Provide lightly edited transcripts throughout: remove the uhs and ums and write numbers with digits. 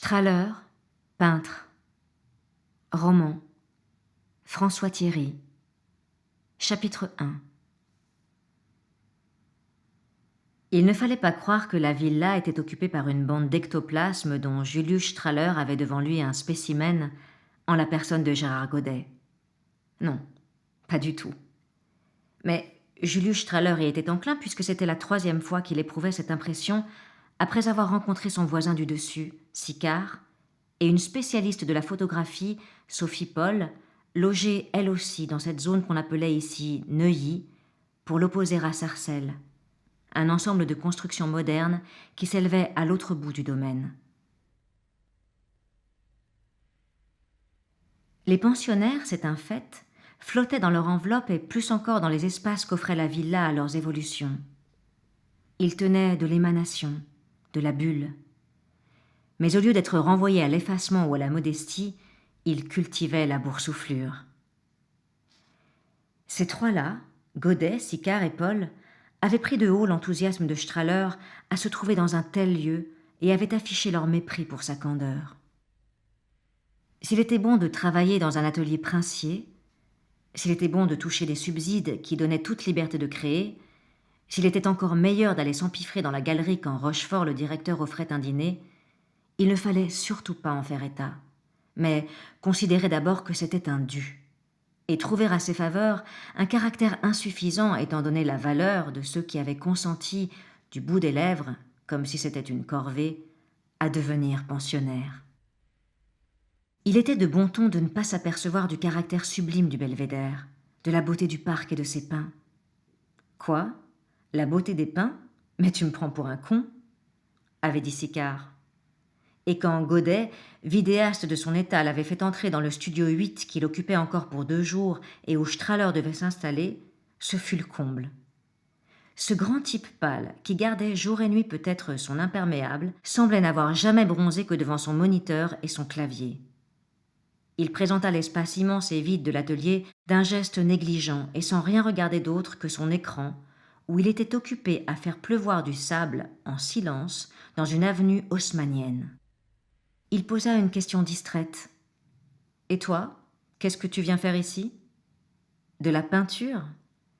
Strahler, peintre. Roman. François Thierry. Chapitre 1. Il ne fallait pas croire que la villa était occupée par une bande d'ectoplasmes dont Julius Strahler avait devant lui un spécimen en la personne de Gérard Godet. Non, pas du tout. Mais Julius Strahler y était enclin puisque c'était la 3e fois qu'il éprouvait cette impression après avoir rencontré son voisin du dessus, Sicard, et une spécialiste de la photographie, Sophie Paul, logée elle aussi dans cette zone qu'on appelait ici Neuilly, pour l'opposer à Sarcelles, un ensemble de constructions modernes qui s'élevait à l'autre bout du domaine. Les pensionnaires, c'est un fait, flottaient dans leur enveloppe et plus encore dans les espaces qu'offrait la villa à leurs évolutions. Ils tenaient de l'émanation, de la bulle. Mais au lieu d'être renvoyés à l'effacement ou à la modestie, ils cultivaient la boursouflure. Ces trois-là, Godet, Sicard et Paul, avaient pris de haut l'enthousiasme de Strahler à se trouver dans un tel lieu et avaient affiché leur mépris pour sa candeur. S'il était bon de travailler dans un atelier princier, s'il était bon de toucher des subsides qui donnaient toute liberté de créer, s'il était encore meilleur d'aller s'empiffrer dans la galerie quand Rochefort le directeur offrait un dîner, il ne fallait surtout pas en faire état, mais considérer d'abord que c'était un dû, et trouver à ses faveurs un caractère insuffisant étant donné la valeur de ceux qui avaient consenti, du bout des lèvres, comme si c'était une corvée, à devenir pensionnaires. Il était de bon ton de ne pas s'apercevoir du caractère sublime du belvédère, de la beauté du parc et de ses pins. Quoi? La beauté des pins? Mais tu me prends pour un con, avait dit Sicard. Et quand Godet, vidéaste de son état, l'avait fait entrer dans le studio 8 qu'il occupait encore pour 2 jours et où Strahler devait s'installer, ce fut le comble. Ce grand type pâle, qui gardait jour et nuit peut-être son imperméable, semblait n'avoir jamais bronzé que devant son moniteur et son clavier. Il présenta l'espace immense et vide de l'atelier d'un geste négligent et sans rien regarder d'autre que son écran, où il était occupé à faire pleuvoir du sable en silence dans une avenue haussmannienne. Il posa une question distraite. « Et toi, qu'est-ce que tu viens faire ici ?»« De la peinture ?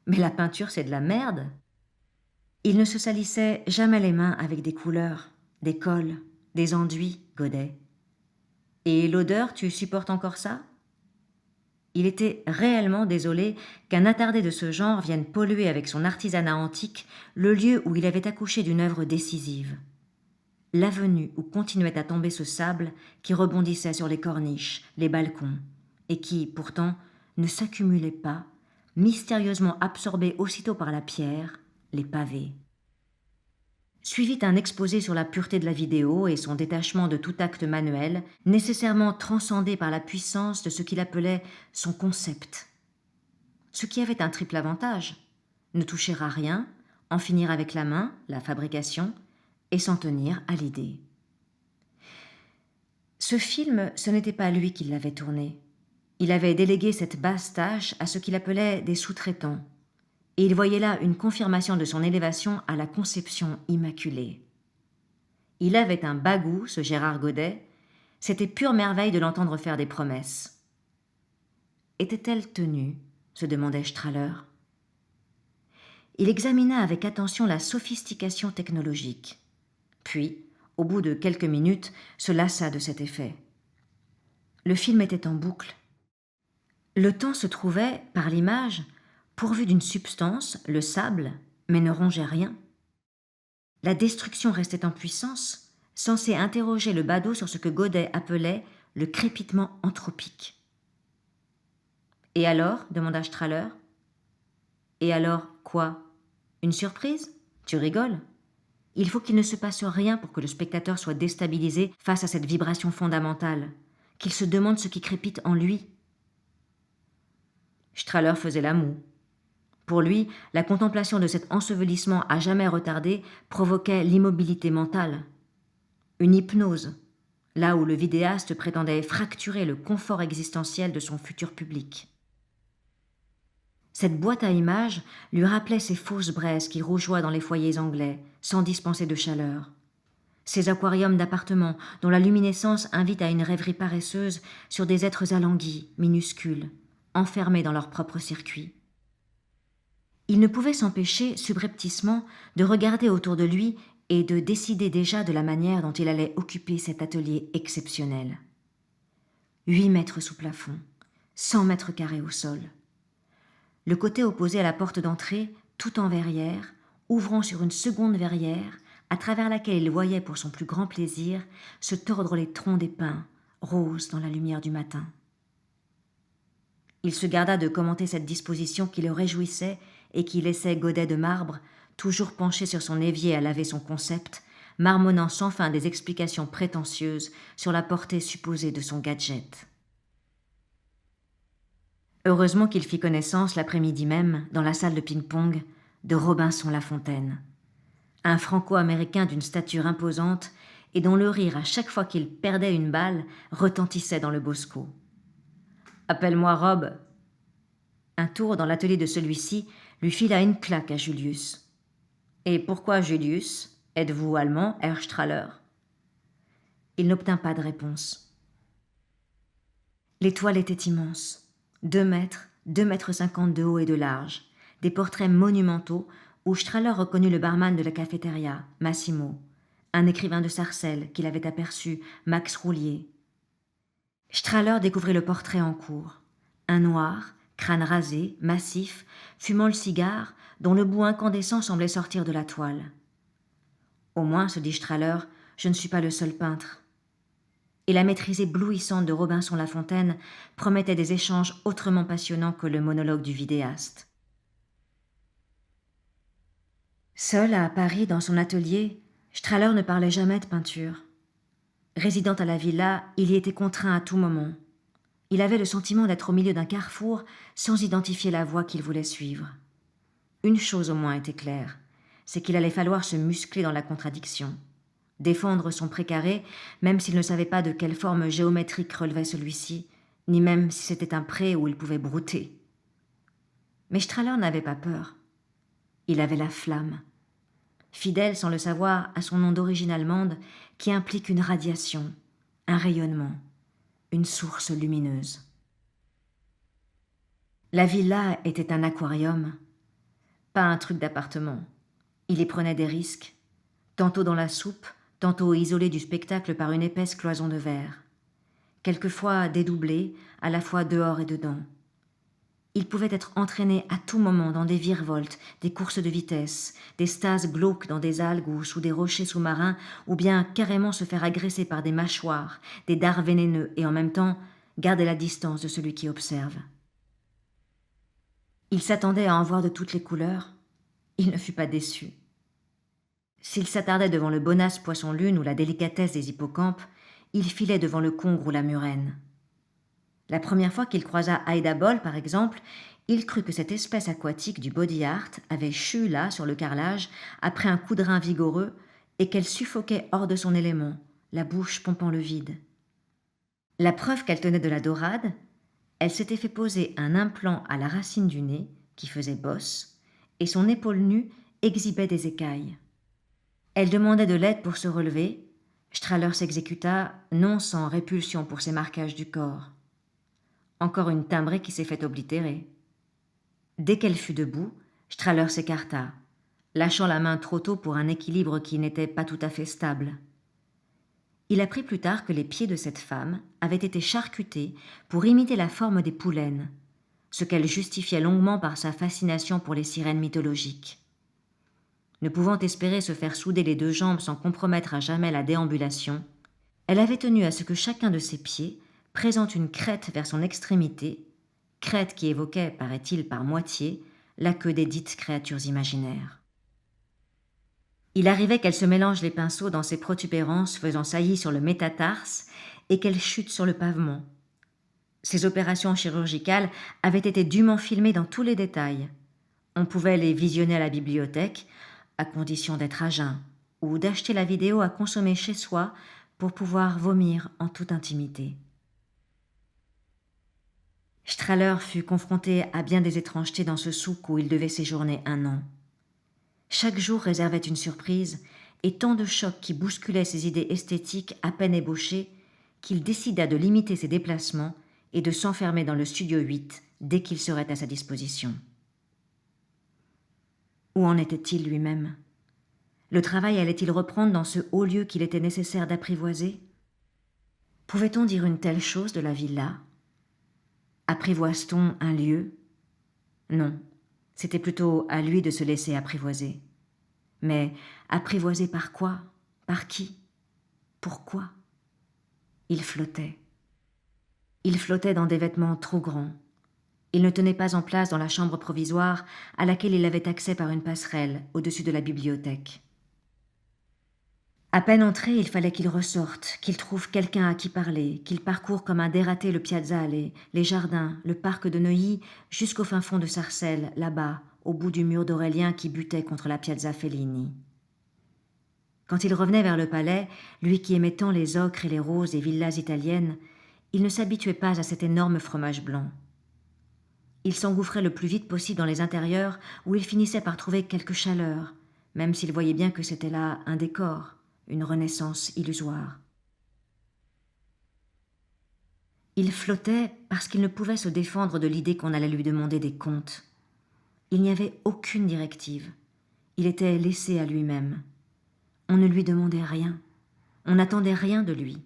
Mais la peinture, c'est de la merde !» Il ne se salissait jamais les mains avec des couleurs, des cols, des enduits, Godet. « Et l'odeur, tu supportes encore ça ?» Il était réellement désolé qu'un attardé de ce genre vienne polluer avec son artisanat antique le lieu où il avait accouché d'une œuvre décisive. L'avenue où continuait à tomber ce sable qui rebondissait sur les corniches, les balcons, et qui, pourtant, ne s'accumulait pas, mystérieusement absorbé aussitôt par la pierre, les pavés. Suivit un exposé sur la pureté de la vidéo et son détachement de tout acte manuel, nécessairement transcendé par la puissance de ce qu'il appelait son concept. Ce qui avait un triple avantage, ne toucher à rien, en finir avec la main, la fabrication, et s'en tenir à l'idée. Ce film, ce n'était pas lui qui l'avait tourné. Il avait délégué cette basse tâche à ce qu'il appelait des sous-traitants, et il voyait là une confirmation de son élévation à la conception immaculée. Il avait un bas goût, ce Gérard Godet, c'était pure merveille de l'entendre faire des promesses. Était-elle tenue ? Se demandait Strahler. Il examina avec attention la sophistication technologique. Puis, au bout de quelques minutes, se lassa de cet effet. Le film était en boucle. Le temps se trouvait, par l'image, pourvu d'une substance, le sable, mais ne rongeait rien. La destruction restait en puissance, censée interroger le badaud sur ce que Godet appelait le crépitement anthropique. « Et alors ?» demanda Strahler. « Et alors quoi ? Une surprise ? Tu rigoles ? Il faut qu'il ne se passe rien pour que le spectateur soit déstabilisé face à cette vibration fondamentale, qu'il se demande ce qui crépite en lui. » Strahler faisait la moue. Pour lui, la contemplation de cet ensevelissement à jamais retardé provoquait l'immobilité mentale. Une hypnose, là où le vidéaste prétendait fracturer le confort existentiel de son futur public. Cette boîte à images lui rappelait ces fausses braises qui rougeoient dans les foyers anglais, sans dispenser de chaleur. Ces aquariums d'appartements dont la luminescence invite à une rêverie paresseuse sur des êtres alanguis, minuscules, enfermés dans leur propre circuit. Il ne pouvait s'empêcher, subrepticement, de regarder autour de lui et de décider déjà de la manière dont il allait occuper cet atelier exceptionnel. 8 mètres sous plafond, 100 mètres carrés au sol. Le côté opposé à la porte d'entrée, tout en verrière, ouvrant sur une seconde verrière, à travers laquelle il voyait pour son plus grand plaisir se tordre les troncs des pins, roses dans la lumière du matin. Il se garda de commenter cette disposition qui le réjouissait et qui laissait Godet de marbre, toujours penché sur son évier à laver son concept, marmonnant sans fin des explications prétentieuses sur la portée supposée de son gadget. Heureusement qu'il fit connaissance l'après-midi même, dans la salle de ping-pong, de Robinson Lafontaine, un franco-américain d'une stature imposante et dont le rire, à chaque fois qu'il perdait une balle, retentissait dans le bosco. « Appelle-moi Rob !» Un tour dans l'atelier de celui-ci lui fila une claque à Julius. « Et pourquoi Julius? Êtes-vous allemand, Herr Strahler ?» Il n'obtint pas de réponse. Les toiles étaient immenses, 2 mètres, 2 mètres 50 de haut et de large, des portraits monumentaux où Strahler reconnut le barman de la cafétéria, Massimo, un écrivain de Sarcelles qu'il avait aperçu, Max Roulier. Strahler découvrit le portrait en cours, un noir, crâne rasé, massif, fumant le cigare, dont le bout incandescent semblait sortir de la toile. Au moins, se dit Strahler, je ne suis pas le seul peintre. Et la maîtrise éblouissante de Robinson Lafontaine promettait des échanges autrement passionnants que le monologue du vidéaste. Seul à Paris, dans son atelier, Strahler ne parlait jamais de peinture. Résidant à la villa, il y était contraint à tout moment. Il avait le sentiment d'être au milieu d'un carrefour sans identifier la voie qu'il voulait suivre. Une chose au moins était claire, c'est qu'il allait falloir se muscler dans la contradiction, défendre son précaré, même s'il ne savait pas de quelle forme géométrique relevait celui-ci, ni même si c'était un pré où il pouvait brouter. Mais Strahler n'avait pas peur. Il avait la flamme, fidèle sans le savoir à son nom d'origine allemande qui implique une radiation, un rayonnement, une source lumineuse. La villa était un aquarium, pas un truc d'appartement. Il y prenait des risques, tantôt dans la soupe, tantôt isolé du spectacle par une épaisse cloison de verre, quelquefois dédoublé, à la fois dehors et dedans. Il pouvait être entraîné à tout moment dans des virevoltes, des courses de vitesse, des stases glauques dans des algues ou sous des rochers sous-marins, ou bien carrément se faire agresser par des mâchoires, des dards vénéneux, et en même temps garder la distance de celui qui observe. Il s'attendait à en voir de toutes les couleurs. Il ne fut pas déçu. S'il s'attardait devant le bonasse poisson-lune ou la délicatesse des hippocampes, il filait devant le congre ou la murène. La première fois qu'il croisa Aida Boll, par exemple, il crut que cette espèce aquatique du body art avait chu là, sur le carrelage, après un coup de rein vigoureux, et qu'elle suffoquait hors de son élément, la bouche pompant le vide. La preuve qu'elle tenait de la dorade, elle s'était fait poser un implant à la racine du nez, qui faisait bosse, et son épaule nue exhibait des écailles. Elle demandait de l'aide pour se relever. Strahler s'exécuta, non sans répulsion pour ses marquages du corps. Encore une timbrée qui s'est fait oblitérer. Dès qu'elle fut debout, Strahler s'écarta, lâchant la main trop tôt pour un équilibre qui n'était pas tout à fait stable. Il apprit plus tard que les pieds de cette femme avaient été charcutés pour imiter la forme des poulaines, ce qu'elle justifiait longuement par sa fascination pour les sirènes mythologiques. Ne pouvant espérer se faire souder les 2 jambes sans compromettre à jamais la déambulation, elle avait tenu à ce que chacun de ses pieds présente une crête vers son extrémité, crête qui évoquait, paraît-il par moitié, la queue des dites créatures imaginaires. Il arrivait qu'elle se mélange les pinceaux dans ses protubérances faisant saillie sur le métatarse et qu'elle chute sur le pavement. Ces opérations chirurgicales avaient été dûment filmées dans tous les détails. On pouvait les visionner à la bibliothèque, à condition d'être à jeun, ou d'acheter la vidéo à consommer chez soi pour pouvoir vomir en toute intimité. Strahler fut confronté à bien des étrangetés dans ce souk où il devait séjourner 1 an. Chaque jour réservait une surprise, et tant de chocs qui bousculaient ses idées esthétiques à peine ébauchées qu'il décida de limiter ses déplacements et de s'enfermer dans le studio 8 dès qu'il serait à sa disposition. Où en était-il lui-même? Le travail allait-il reprendre dans ce haut lieu qu'il était nécessaire d'apprivoiser? Pouvait-on dire une telle chose de la villa? Apprivoise-t-on un lieu? Non, c'était plutôt à lui de se laisser apprivoiser. Mais apprivoisé par quoi? Par qui? Pourquoi? Il flottait. Il flottait dans des vêtements trop grands. Il ne tenait pas en place dans la chambre provisoire à laquelle il avait accès par une passerelle au-dessus de la bibliothèque. À peine entré, il fallait qu'il ressorte, qu'il trouve quelqu'un à qui parler, qu'il parcourt comme un dératé le Piazza Allais, les jardins, le parc de Neuilly, jusqu'au fin fond de Sarcelles, là-bas, au bout du mur d'Aurélien qui butait contre la Piazza Fellini. Quand il revenait vers le palais, lui qui aimait tant les ocres et les roses et villas italiennes, il ne s'habituait pas à cet énorme fromage blanc. Il s'engouffrait le plus vite possible dans les intérieurs où il finissait par trouver quelque chaleur, même s'il voyait bien que c'était là un décor, une renaissance illusoire. Il flottait parce qu'il ne pouvait se défendre de l'idée qu'on allait lui demander des comptes. Il n'y avait aucune directive. Il était laissé à lui-même. On ne lui demandait rien. On n'attendait rien de lui.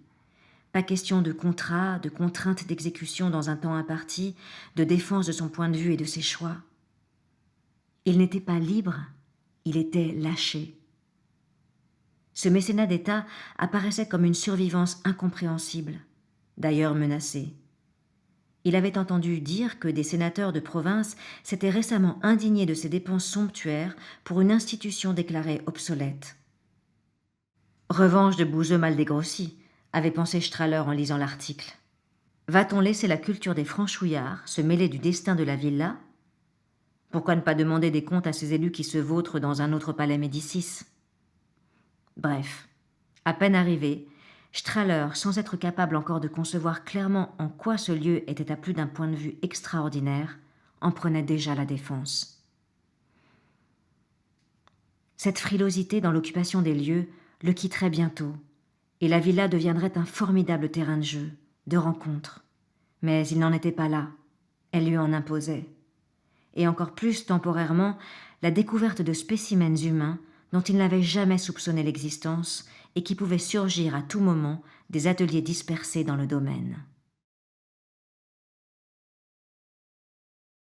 Pas question de contrat, de contrainte d'exécution dans un temps imparti, de défense de son point de vue et de ses choix. Il n'était pas libre, il était lâché. Ce mécénat d'État apparaissait comme une survivance incompréhensible, d'ailleurs menacée. Il avait entendu dire que des sénateurs de province s'étaient récemment indignés de ces dépenses somptuaires pour une institution déclarée obsolète. Revanche de bouseux mal dégrossis, avait pensé Strahler en lisant l'article. Va-t-on laisser la culture des franchouillards se mêler du destin de la villa? Pourquoi ne pas demander des comptes à ces élus qui se vautrent dans un autre palais Médicis? Bref, à peine arrivé, Strahler, sans être capable encore de concevoir clairement en quoi ce lieu était à plus d'un point de vue extraordinaire, en prenait déjà la défense. Cette frilosité dans l'occupation des lieux le quitterait bientôt, et la villa deviendrait un formidable terrain de jeu, de rencontre. Mais il n'en était pas là, elle lui en imposait. Et encore plus temporairement, la découverte de spécimens humains dont il n'avait jamais soupçonné l'existence et qui pouvaient surgir à tout moment des ateliers dispersés dans le domaine.